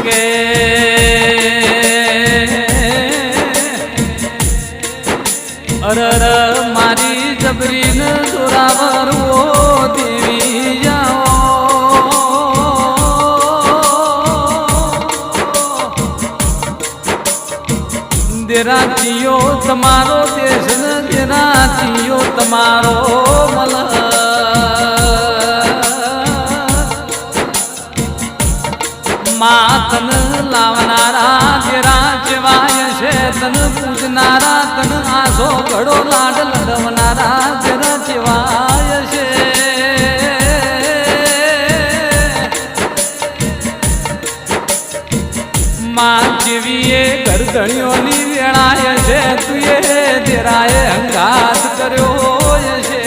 કે અરર મારી જબરીન જોરાવર ઓ દેવી જાઓ દેરાચીઓ તમારો દેશ ને દેરાચીઓ તમારો મલ માતન લાવનારા તેરા જેવાય છે તન પૂજનારા તન આસો ઘડો લાડ લડવનારા તેરા જેવાય છે માં જેવીએ ગરદણીઓની વેળાય છે તુએ તેરાએ હંગાત કર્યો છે